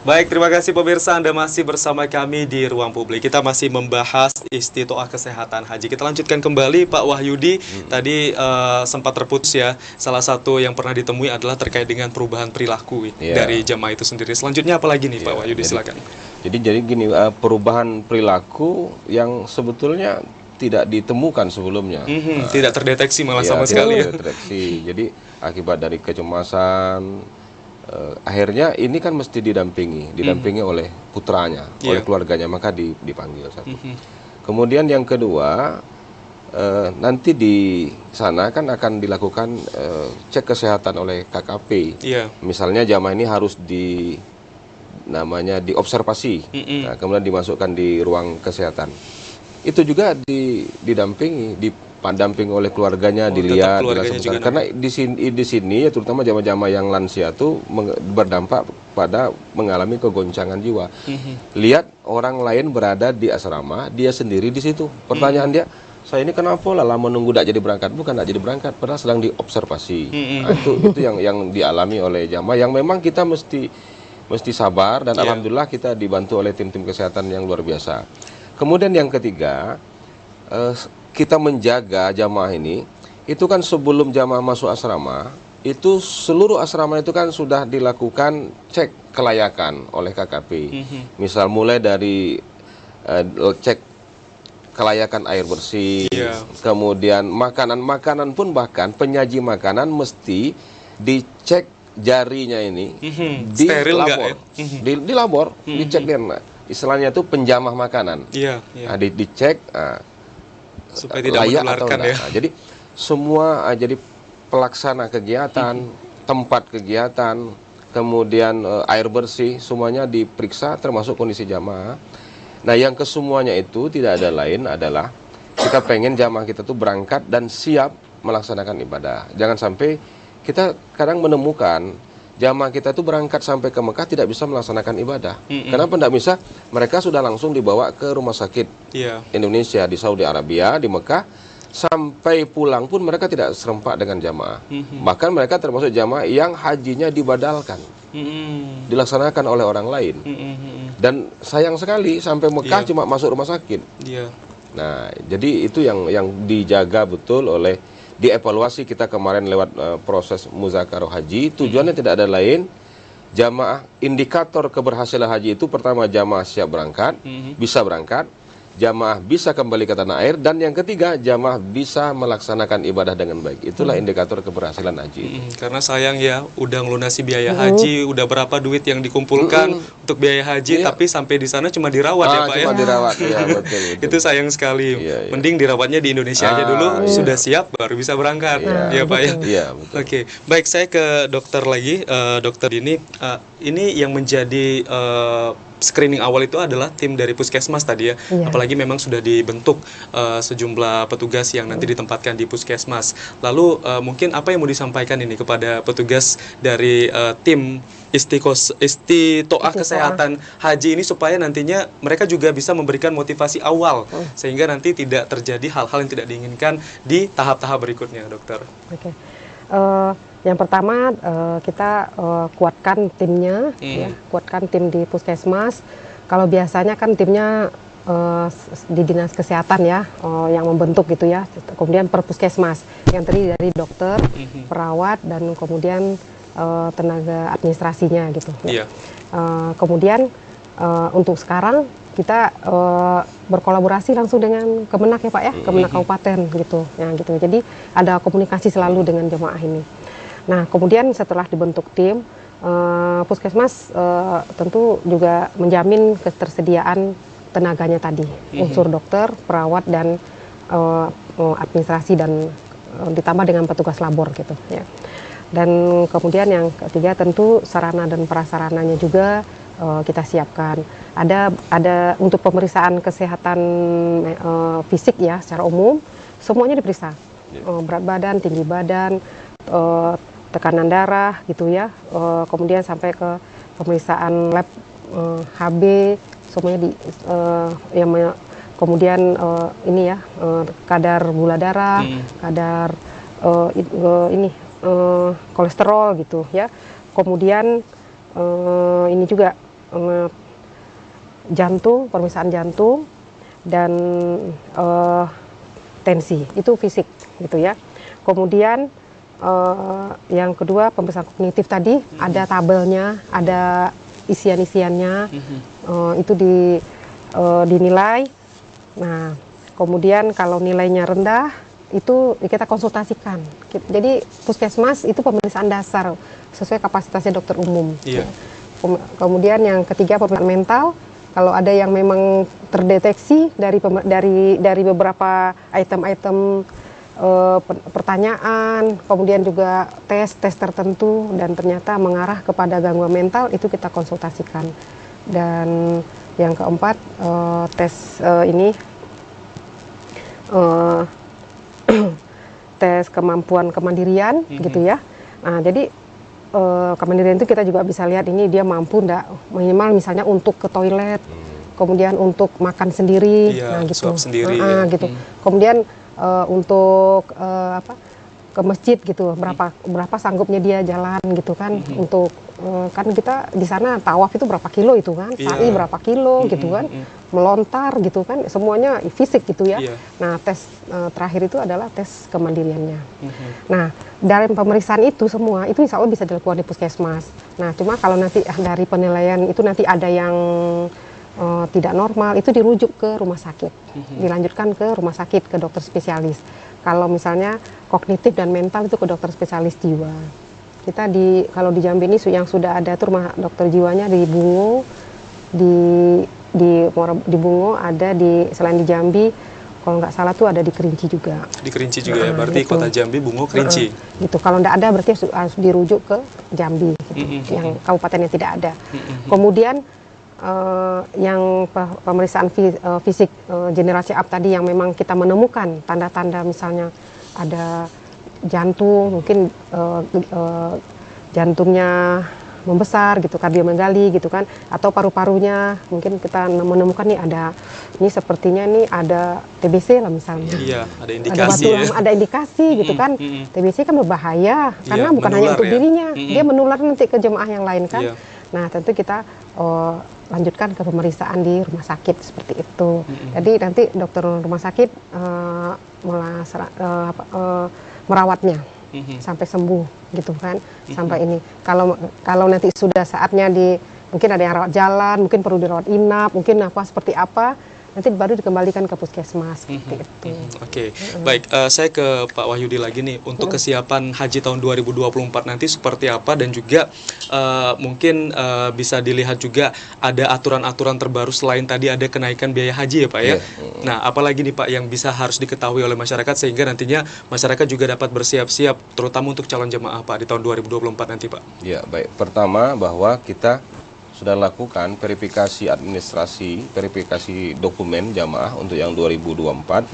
Baik, terima kasih pemirsa, Anda masih bersama kami di Ruang Publik. Kita masih membahas istitoah kesehatan haji. Kita lanjutkan kembali, Pak Wahyudi. Tadi sempat terputus ya, salah satu yang pernah ditemui adalah terkait dengan perubahan perilaku dari jamaah itu sendiri. Selanjutnya apa lagi nih Pak Wahyudi, silakan. Jadi gini, perubahan perilaku yang sebetulnya tidak ditemukan sebelumnya. Tidak terdeteksi malah sama sekali ya. Terdeteksi. Jadi akibat dari kecemasan, akhirnya ini kan mesti didampingi oleh putranya, oleh keluarganya, maka dipanggil satu. Kemudian yang kedua, nanti di sana kan akan dilakukan cek kesehatan oleh KKP. Misalnya jamaah ini harus diobservasi, nah, kemudian dimasukkan di ruang kesehatan. Itu juga didampingi, didampingi oleh keluarganya, dilihat, karena di sini ya, terutama jamaah-jamaah yang lansia itu berdampak pada mengalami kegoncangan jiwa. Lihat orang lain berada di asrama, dia sendiri di situ. Pertanyaan dia, saya ini kenapa lama menunggu tidak jadi berangkat? Bukan tidak jadi berangkat, padahal sedang diobservasi. Nah, itu yang dialami oleh jamaah, yang memang kita mesti sabar, dan alhamdulillah kita dibantu oleh tim-tim kesehatan yang luar biasa. Kemudian yang ketiga, kita menjaga jamaah ini, itu kan sebelum jamaah masuk asrama, itu seluruh asrama itu kan sudah dilakukan cek kelayakan oleh KKP. Misal mulai dari cek kelayakan air bersih, kemudian makanan pun, bahkan penyaji makanan mesti dicek jarinya ini di steril labor, di labor, dicek dia, istilahnya itu penjamah makanan. Nah, dicek supaya tidak layak menularkan atau enggak. ya. Nah, jadi semua jadi pelaksana kegiatan, tempat kegiatan, kemudian air bersih, semuanya diperiksa termasuk kondisi jamaah. Nah, yang kesemuanya itu tidak ada lain adalah kita pengen jamaah kita tuh berangkat dan siap melaksanakan ibadah. Jangan sampai kita kadang menemukan jamaah kita tuh berangkat sampai ke Mekah tidak bisa melaksanakan ibadah. Kenapa tidak bisa? Mereka sudah langsung dibawa ke rumah sakit Indonesia di Saudi Arabia, di Mekah. Sampai pulang pun mereka tidak serempak dengan jamaah. Bahkan mereka termasuk jamaah yang hajinya dibadalkan, dilaksanakan oleh orang lain. Dan sayang sekali sampai Mekah cuma masuk rumah sakit. Nah, jadi itu yang dijaga betul oleh, dievaluasi kita kemarin lewat proses muzakarah haji. Tujuannya tidak ada lain, jamaah, indikator keberhasilan haji itu pertama jamaah siap berangkat, bisa berangkat, jamaah bisa kembali ke tanah air, dan yang ketiga jamaah bisa melaksanakan ibadah dengan baik. Itulah indikator keberhasilan haji. Karena sayang ya, udah ngelunasi biaya haji, udah berapa duit yang dikumpulkan untuk biaya haji, tapi sampai di sana cuma dirawat ya Pak cuma ya. dirawat, ya betul. Itu sayang sekali. Mending dirawatnya di Indonesia aja dulu, sudah siap baru bisa berangkat, ya Pak ya. Iya, betul. Oke, baik, saya ke dokter lagi, dokter ini yang menjadi screening awal itu adalah tim dari Puskesmas tadi ya. Apalagi memang sudah dibentuk sejumlah petugas yang nanti ditempatkan di Puskesmas. Lalu mungkin apa yang mau disampaikan ini kepada petugas dari tim Istitoah Kesehatan Haji ini, supaya nantinya mereka juga bisa memberikan motivasi awal sehingga nanti tidak terjadi hal-hal yang tidak diinginkan di tahap-tahap berikutnya, dokter. Oke. Yang pertama kita kuatkan timnya, kuatkan tim di Puskesmas. Kalau biasanya kan timnya di Dinas Kesehatan ya, yang membentuk gitu ya. Kemudian per Puskesmas yang terdiri dari dokter, perawat, dan kemudian tenaga administrasinya gitu. Kemudian untuk sekarang kita berkolaborasi langsung dengan Kemenak ya Pak ya, Kemenak Kabupaten gitu. Ya, gitu. Jadi ada komunikasi selalu dengan jemaah ini. Nah, kemudian setelah dibentuk tim, Puskesmas tentu juga menjamin ketersediaan tenaganya tadi, unsur dokter, perawat, dan administrasi, dan ditambah dengan petugas labor gitu ya. Dan kemudian yang ketiga tentu sarana dan prasarananya juga kita siapkan. Ada untuk pemeriksaan kesehatan fisik ya secara umum, semuanya diperiksa. Berat badan, tinggi badan, tekanan darah gitu ya, kemudian sampai ke pemeriksaan lab HB, semuanya kemudian ini ya, kadar gula darah, kadar kolesterol gitu ya, kemudian ini juga jantung, pemeriksaan jantung, dan tensi, itu fisik gitu ya. Kemudian yang kedua pemeriksaan kognitif tadi, ada tabelnya, ada isian-isiannya, itu dinilai. Nah, kemudian kalau nilainya rendah, itu kita konsultasikan. Jadi Puskesmas itu pemeriksaan dasar sesuai kapasitasnya dokter umum. Kemudian yang ketiga pemeriksaan mental. Kalau ada yang memang terdeteksi dari beberapa item-item pertanyaan, kemudian juga tes tertentu, dan ternyata mengarah kepada gangguan mental, itu kita konsultasikan. Dan yang keempat tes tes kemampuan kemandirian gitu ya. Nah, jadi kemandirian itu kita juga bisa lihat ini dia mampu enggak, minimal misalnya untuk ke toilet, kemudian untuk makan sendiri, nah gitu. Suap sendiri, gitu. Kemudian untuk ke masjid gitu, berapa sanggupnya dia jalan gitu kan, untuk kan kita di sana tawaf itu berapa kilo itu kan, sa'i berapa kilo gitu kan, melontar gitu kan, semuanya fisik gitu ya. Nah tes terakhir itu adalah tes kemandiriannya. Nah dari pemeriksaan itu semua itu insya Allah bisa dilakukan di puskesmas. Nah cuma kalau nanti dari penilaian itu nanti ada yang tidak normal, itu dirujuk ke rumah sakit, dilanjutkan ke rumah sakit ke dokter spesialis. Kalau misalnya kognitif dan mental itu ke dokter spesialis jiwa. Kita kalau di Jambi ini yang sudah ada tuh rumah dokter jiwanya di Bungo, di Bungo ada selain di Jambi, kalau nggak salah tuh ada di Kerinci juga. Di Kerinci juga ya, berarti gitu. Kota Jambi, Bungo, Kerinci. Gitu. Kalau nggak ada berarti harus dirujuk ke Jambi, gitu, yang kabupaten yang tidak ada. Kemudian yang pemeriksaan fisik generasi up tadi yang memang kita menemukan tanda-tanda misalnya ada jantung, mungkin jantungnya membesar gitu, kardiomegali gitu kan, atau paru-parunya mungkin kita menemukan nih ini sepertinya nih ada TBC lah misalnya. Iya, ada indikasi ada indikasi gitu kan. TBC kan berbahaya karena bukan hanya untuk dirinya, dia menular nanti ke jemaah yang lain kan. Nah tentu kita lanjutkan ke pemeriksaan di rumah sakit seperti itu. Jadi nanti dokter rumah sakit merawatnya sampai sembuh gitu kan, sampai ini. Kalau nanti sudah saatnya mungkin ada yang rawat jalan, mungkin perlu dirawat inap, mungkin seperti apa, nanti baru dikembalikan ke puskesmas seperti itu. Oke. Baik, saya ke Pak Wahyudi lagi nih, untuk kesiapan haji tahun 2024 nanti seperti apa, dan juga mungkin bisa dilihat juga ada aturan-aturan terbaru selain tadi ada kenaikan biaya haji ya Pak ya. Nah, apalagi nih Pak yang harus diketahui oleh masyarakat sehingga nantinya masyarakat juga dapat bersiap-siap terutama untuk calon jemaah Pak di tahun 2024 nanti Pak. Ya, baik. Pertama bahwa kita sudah lakukan verifikasi administrasi, verifikasi dokumen jamaah untuk yang 2024,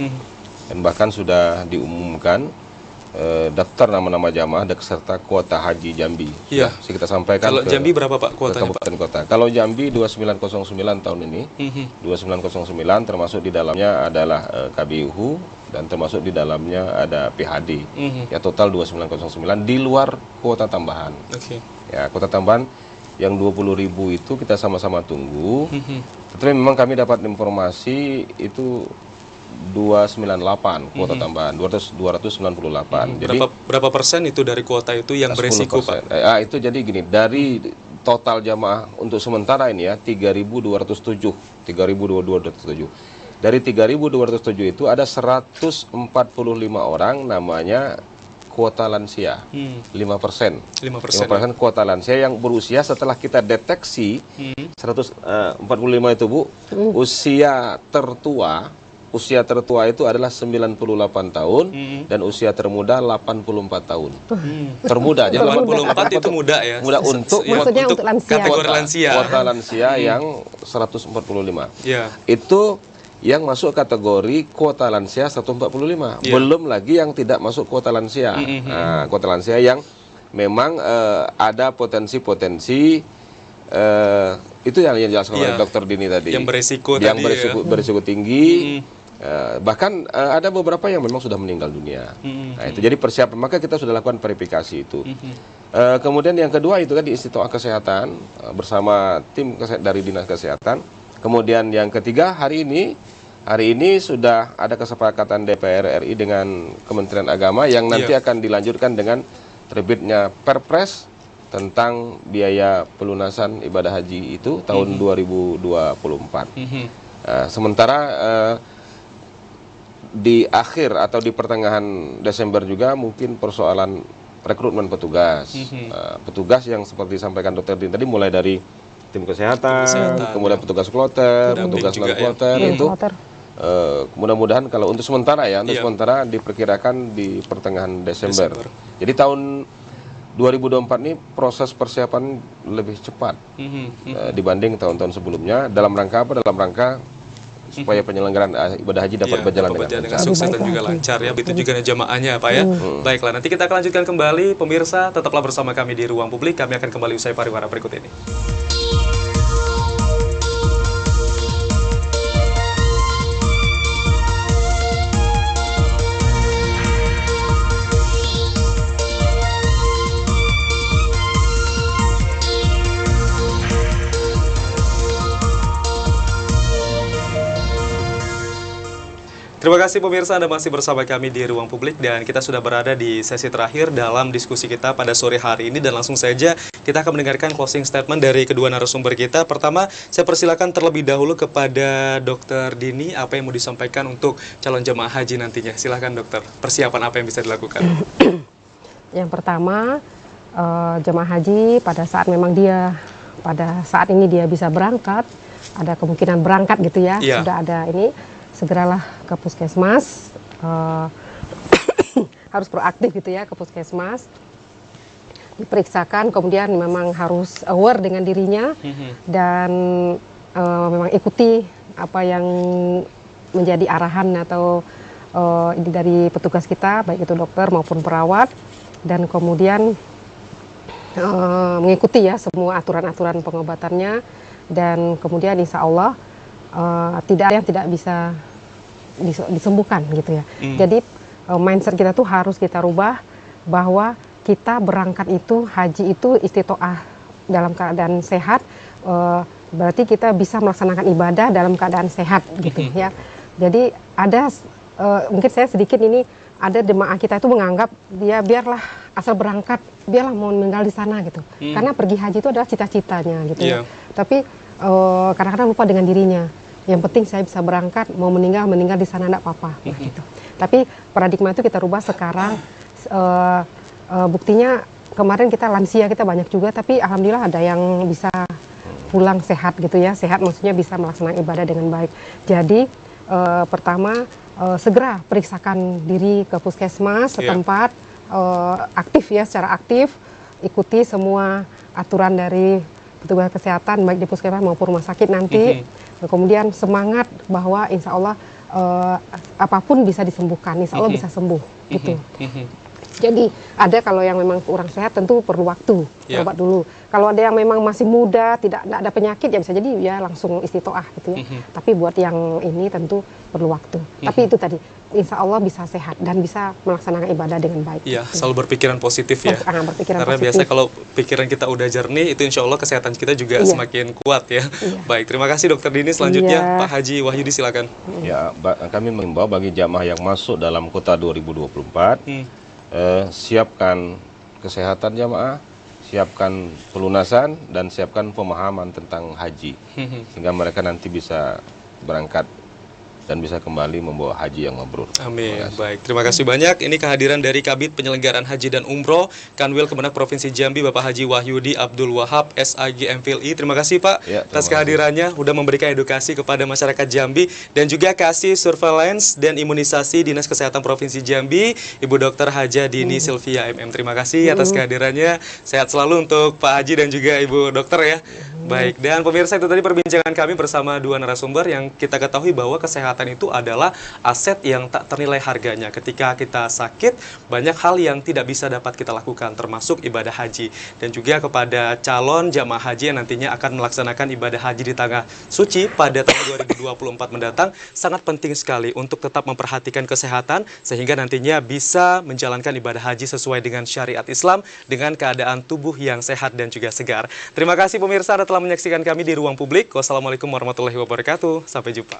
dan bahkan sudah diumumkan daftar nama-nama jamaah serta kuota haji Jambi. Iya. Kita sampaikan. Kalau Jambi berapa Pak kuotanya kabupaten kota? Kalau Jambi 2909 tahun ini, 2909 termasuk di dalamnya adalah KBUH dan termasuk di dalamnya ada PHD. Ya total 2909 di luar kuota tambahan. Ya kuota tambahan yang 20.000 itu kita sama-sama tunggu. Tetapi memang kami dapat informasi itu 298 kuota tambahan, 298. Jadi berapa persen itu dari kuota itu yang beresiko Pak? Itu jadi gini, dari total jamaah untuk sementara ini ya 3.207. Dari 3.207 itu ada 145 orang namanya kuota lansia, 5%. 5% kuota lansia yang berusia setelah kita deteksi 145 itu Bu, usia tertua itu adalah 98 tahun dan usia termuda 84 tahun. Termuda aja 84 itu muda ya. Muda untuk lansia. Kategori lansia. Kuota lansia yang 145. Itu yang masuk kategori kuota lansia 145. Belum lagi yang tidak masuk kuota lansia. Nah, kuota lansia yang memang ada potensi-potensi itu yang dijelaskan oleh Dr. Dini tadi. Yang beresiko yang tadi beresiko tinggi. Bahkan ada beberapa yang memang sudah meninggal dunia. Nah, itu jadi persiapan, maka kita sudah lakukan verifikasi itu. Kemudian yang kedua itu kan di Istitoah Kesehatan bersama tim dari Dinas Kesehatan. Kemudian yang ketiga hari ini sudah ada kesepakatan DPR RI dengan Kementerian Agama yang nanti akan dilanjutkan dengan terbitnya Perpres tentang biaya pelunasan ibadah haji itu tahun 2024. Sementara di akhir atau di pertengahan Desember juga mungkin persoalan rekrutmen petugas. Petugas yang seperti disampaikan Dr. Din tadi mulai dari tim kesehatan, kemudian petugas kloter, petugas non-kloter itu mudah-mudahan kalau untuk sementara sementara diperkirakan di pertengahan Desember. Jadi tahun 2024 ini proses persiapan lebih cepat dibanding tahun-tahun sebelumnya. Dalam rangka apa? Dalam rangka supaya penyelenggaraan ibadah haji dapat berjalan dengan sukses dan juga lancar ya. Begitu juga jamaahnya Pak ya. Baiklah, nanti kita akan lanjutkan kembali. Pemirsa, tetaplah bersama kami di Ruang Publik. Kami akan kembali usai pariwara berikut ini. Terima kasih pemirsa, Anda masih bersama kami di Ruang Publik dan kita sudah berada di sesi terakhir dalam diskusi kita pada sore hari ini, dan langsung saja kita akan mendengarkan closing statement dari kedua narasumber kita. Pertama, saya persilakan terlebih dahulu kepada Dr. Dini, apa yang mau disampaikan untuk calon jemaah haji nantinya. Silakan dokter, persiapan apa yang bisa dilakukan? Yang pertama, jemaah haji pada saat memang dia pada saat ini dia bisa berangkat, ada kemungkinan berangkat gitu ya, sudah ada ini, segeralah ke puskesmas, harus proaktif gitu ya, ke puskesmas, diperiksakan, kemudian memang harus aware dengan dirinya, dan memang ikuti apa yang menjadi arahan atau dari petugas kita, baik itu dokter maupun perawat, dan kemudian mengikuti ya semua aturan-aturan pengobatannya, dan kemudian insya Allah tidak ada yang tidak bisa disembuhkan gitu ya. Jadi mindset kita tuh harus kita rubah, bahwa kita berangkat itu, haji itu istitoah dalam keadaan sehat, berarti kita bisa melaksanakan ibadah dalam keadaan sehat gitu ya. Jadi ada mungkin saya sedikit ini, ada jemaah kita itu menganggap dia biarlah asal berangkat, biarlah mau meninggal di sana gitu. Karena pergi haji itu adalah cita-citanya gitu ya. Tapi kadang-kadang lupa dengan dirinya. Yang penting saya bisa berangkat, mau meninggal di sana enggak apa-apa gitu. Tapi paradigma itu kita rubah sekarang. Buktinya kemarin kita lansia kita banyak juga, tapi alhamdulillah ada yang bisa pulang sehat gitu ya. Sehat maksudnya bisa melaksanakan ibadah dengan baik. Jadi pertama segera periksakan diri ke puskesmas setempat, aktif ya, secara aktif ikuti semua aturan dari petugas kesehatan baik di puskesmas maupun rumah sakit nanti. Kemudian semangat bahwa insya Allah apapun bisa disembuhkan, insya Allah bisa sembuh gitu. Jadi ada kalau yang memang kurang sehat tentu perlu waktu, obat dulu. Kalau ada yang memang masih muda, tidak ada penyakit, ya bisa jadi ya langsung istitoah gitu ya. Tapi buat yang ini tentu perlu waktu. Tapi itu tadi, insya Allah bisa sehat dan bisa melaksanakan ibadah dengan baik. Iya, selalu berpikiran positif ya. Karena positif. biasanya kalau pikiran kita udah jernih, itu insya Allah kesehatan kita juga semakin kuat ya. Baik, terima kasih Dokter Dini. Selanjutnya Pak Haji Wahyudi, silakan. Ya, kami mengimbau bagi jamaah yang masuk dalam kota 2024, siapkan kesehatan jamaah, siapkan pelunasan, dan siapkan pemahaman tentang haji, sehingga mereka nanti bisa berangkat dan bisa kembali membawa haji yang mabrur. Amin. Baik, terima kasih banyak. Ini kehadiran dari Kabid Penyelenggaraan Haji dan Umroh Kanwil Kemenak Provinsi Jambi, Bapak Haji Wahyudi Abdul Wahab, SAG MPLI. Terima kasih Pak atas kehadirannya, sudah memberikan edukasi kepada masyarakat Jambi, dan juga kasih surveillance dan imunisasi Dinas Kesehatan Provinsi Jambi, Ibu Dr. Haja Dini Sylvia MM. Terima kasih atas kehadirannya. Sehat selalu untuk Pak Haji dan juga Ibu Dokter ya. Baik, dan pemirsa, itu tadi perbincangan kami bersama dua narasumber yang kita ketahui bahwa kesehatan itu adalah aset yang tak ternilai harganya. Ketika kita sakit, banyak hal yang tidak bisa dapat kita lakukan, termasuk ibadah haji. Dan juga kepada calon jamaah haji yang nantinya akan melaksanakan ibadah haji di Tanah Suci pada tahun 2024 mendatang, sangat penting sekali untuk tetap memperhatikan kesehatan, sehingga nantinya bisa menjalankan ibadah haji sesuai dengan syariat Islam, dengan keadaan tubuh yang sehat dan juga segar. Terima kasih pemirsa, Anda telah menyaksikan kami di Ruang Publik. Wassalamualaikum warahmatullahi wabarakatuh. Sampai jumpa.